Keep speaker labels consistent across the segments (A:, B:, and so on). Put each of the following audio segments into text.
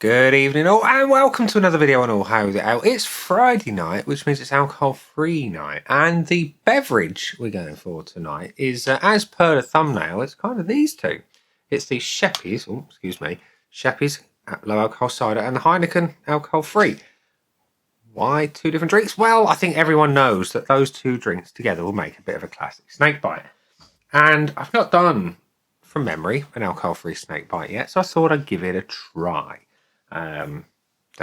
A: Good evening all, and welcome to another video on All How's It Out. It's Friday night, which means it's alcohol-free night, and the beverage we're going for tonight is, as per the thumbnail, it's kind of these two. It's the Sheppey's, Sheppey's low alcohol cider and the Heineken alcohol-free. Why two different drinks? Well, I think everyone knows that those two drinks together will make a bit of a classic Snakebite. And I've not done, from memory, an alcohol-free Snakebite yet, so I thought I'd give it a try. Don't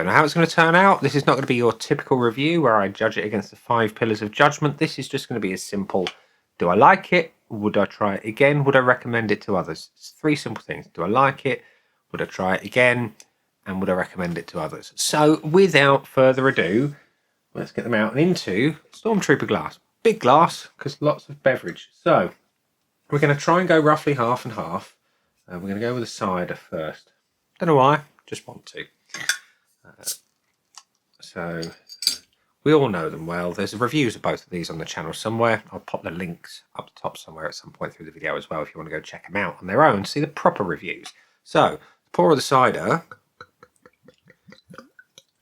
A: know how it's going to turn out. This is not going to be your typical review where I judge it against the 5 pillars of judgment. This is just going to be as simple. Do I like it? Would I try it again? Would I recommend it to others? It's 3 simple things. Do I like it? Would I try it again? And would I recommend it to others? So without further ado, let's get them out and into Stormtrooper glass. Big glass, because lots of beverage. So we're going to try and go roughly half and half. We're going to go with the cider first. Don't know why. Just want to. So we all know them well. There's reviews of both of these on the channel somewhere. I'll pop the links up the top somewhere at some point through the video as well if you want to go check them out on their own, see the proper reviews. So pour of the cider.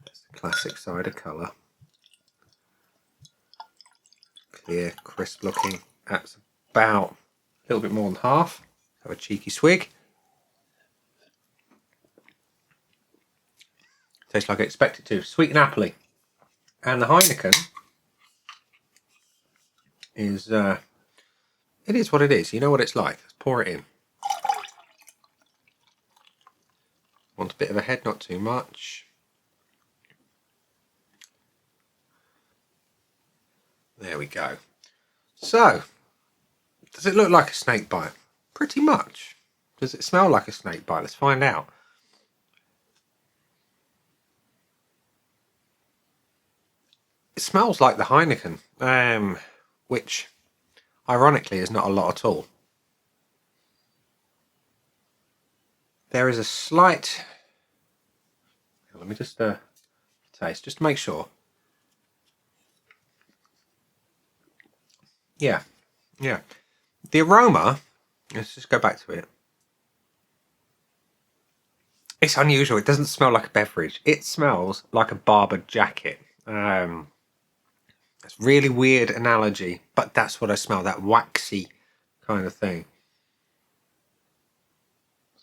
A: That's the classic cider colour. Clear, crisp looking. That's about a little bit more than half. Have a cheeky swig. Tastes like I expect it to. Sweet and appley. And the Heineken is, it is what it is. You know what it's like. Let's pour it in. Want a bit of a head, not too much. There we go. So, does it look like a snakebite? Pretty much. Does it smell like a snakebite? Let's find out. It smells like the Heineken, which ironically is not a lot at all. There is a slight, let me just taste, just to make sure. Yeah. The aroma, let's just go back to it. It's unusual. It doesn't smell like a beverage. It smells like a barber jacket. It's a really weird analogy, but that's what I smell, that waxy kind of thing.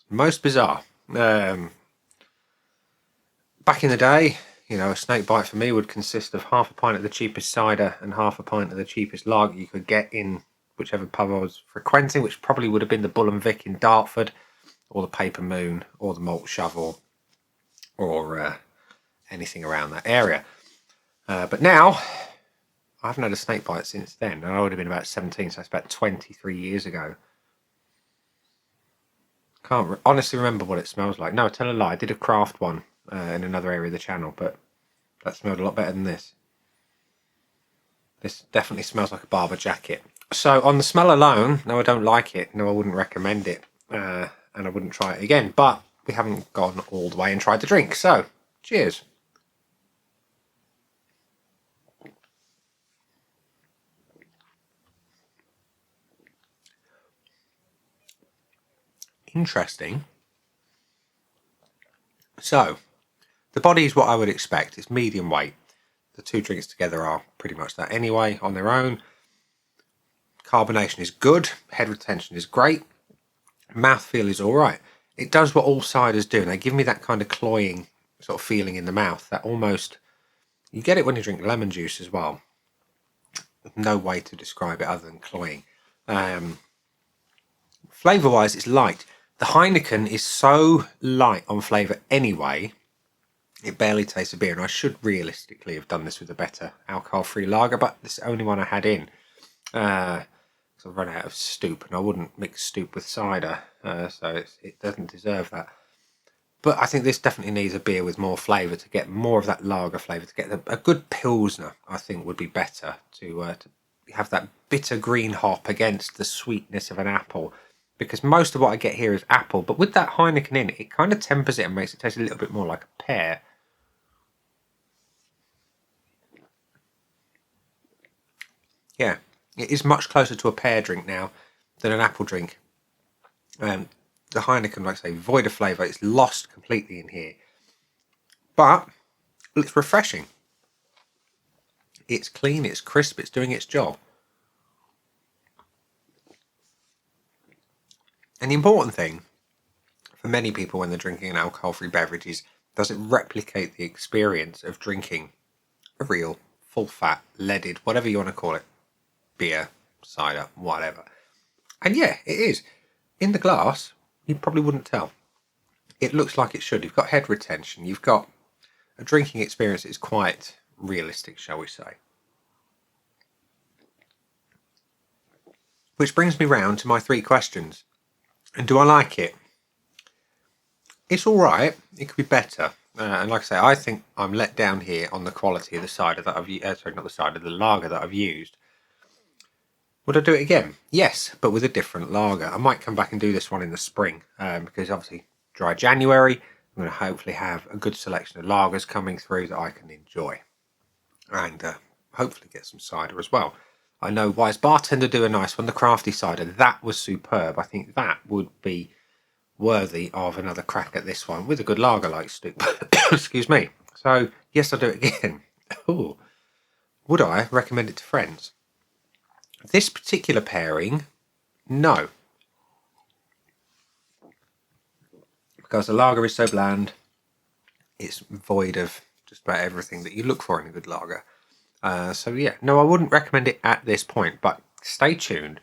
A: Most bizarre. Back in the day, you know, a snakebite for me would consist of half a pint of the cheapest cider and half a pint of the cheapest lager you could get in whichever pub I was frequenting, which probably would have been the Bull and Vic in Dartford, or the Paper Moon, or the Malt Shovel, or anything around that area. But now, I haven't had a snakebite since then, and I would have been about 17, so that's about 23 years ago. Can't honestly remember what it smells like. No, I tell a lie, I did a craft one in another area of the channel, but that smelled a lot better than this. This definitely smells like a barber jacket. So on the smell alone, no, I don't like it. No, I wouldn't recommend it, and I wouldn't try it again. But we haven't gone all the way and tried the drink, so cheers. Interesting. So, the body is what I would expect. It's medium weight. The two drinks together are pretty much that anyway on their own. Carbonation is good. Head retention is great. Mouthfeel is alright. It does what all ciders do. They give me that kind of cloying sort of feeling in the mouth. That almost... You get it when you drink lemon juice as well. No way to describe it other than cloying. Flavour-wise, it's light. The Heineken is so light on flavour anyway, it barely tastes of beer, and I should realistically have done this with a better alcohol-free lager, but this is the only one I had in. So I've run out of Stoop, and I wouldn't mix Stoop with cider, so it doesn't deserve that. But I think this definitely needs a beer with more flavour to get more of that lager flavour. To get a good Pilsner, I think, would be better to have that bitter green hop against the sweetness of an apple. Because most of what I get here is apple, but with that Heineken in it kind of tempers it and makes it taste a little bit more like a pear. Yeah, it is much closer to a pear drink now than an apple drink. The Heineken, like I say, void of flavour. It's lost completely in here. but it's refreshing. It's clean, it's crisp, it's doing its job. And the important thing for many people when they're drinking an alcohol-free beverage is, does it replicate the experience of drinking a real, full-fat, leaded, whatever you want to call it, beer, cider, whatever. And yeah, it is. In the glass, you probably wouldn't tell. It looks like it should. You've got head retention. You've got a drinking experience that is quite realistic, shall we say. Which brings me round to my 3 questions. And do I like it? It's all right. It could be better. And like I say, I think I'm let down here on the quality of the cider that I've used. Sorry, not the cider, the lager that I've used. Would I do it again? Yes, but with a different lager. I might come back and do this one in the spring because obviously dry January, I'm going to hopefully have a good selection of lagers coming through that I can enjoy. And hopefully get some cider as well. I know Wise Bartender do a nice one, the crafty cider. That was superb. I think that would be worthy of another crack at this one with a good lager like Stu. Excuse me. So, yes, I'll do it again. Ooh. Would I recommend it to friends? This particular pairing, no. Because the lager is so bland, it's void of just about everything that you look for in a good lager. So yeah, no, I wouldn't recommend it at this point, but stay tuned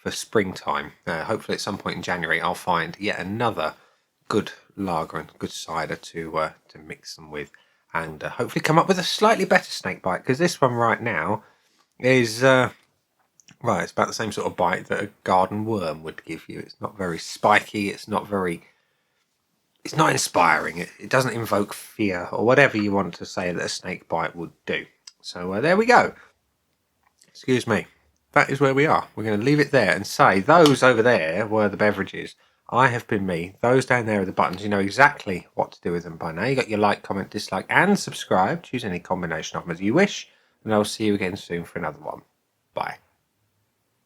A: for springtime. Hopefully at some point in January I'll find yet another good lager and good cider to mix them with, and hopefully come up with a slightly better Snakebite, because this one right now is right, it's about the same sort of bite that a garden worm would give you. It's not very spiky, it's not inspiring, it doesn't invoke fear or whatever you want to say that a Snakebite would do. So there we go. Excuse me. That is where we are. We're going to leave it there and say those over there were the beverages. I have been me. Those down there are the buttons. You know exactly what to do with them by now. You got your like, comment, dislike, and subscribe. Choose any combination of them as you wish. And I'll see you again soon for another one. Bye.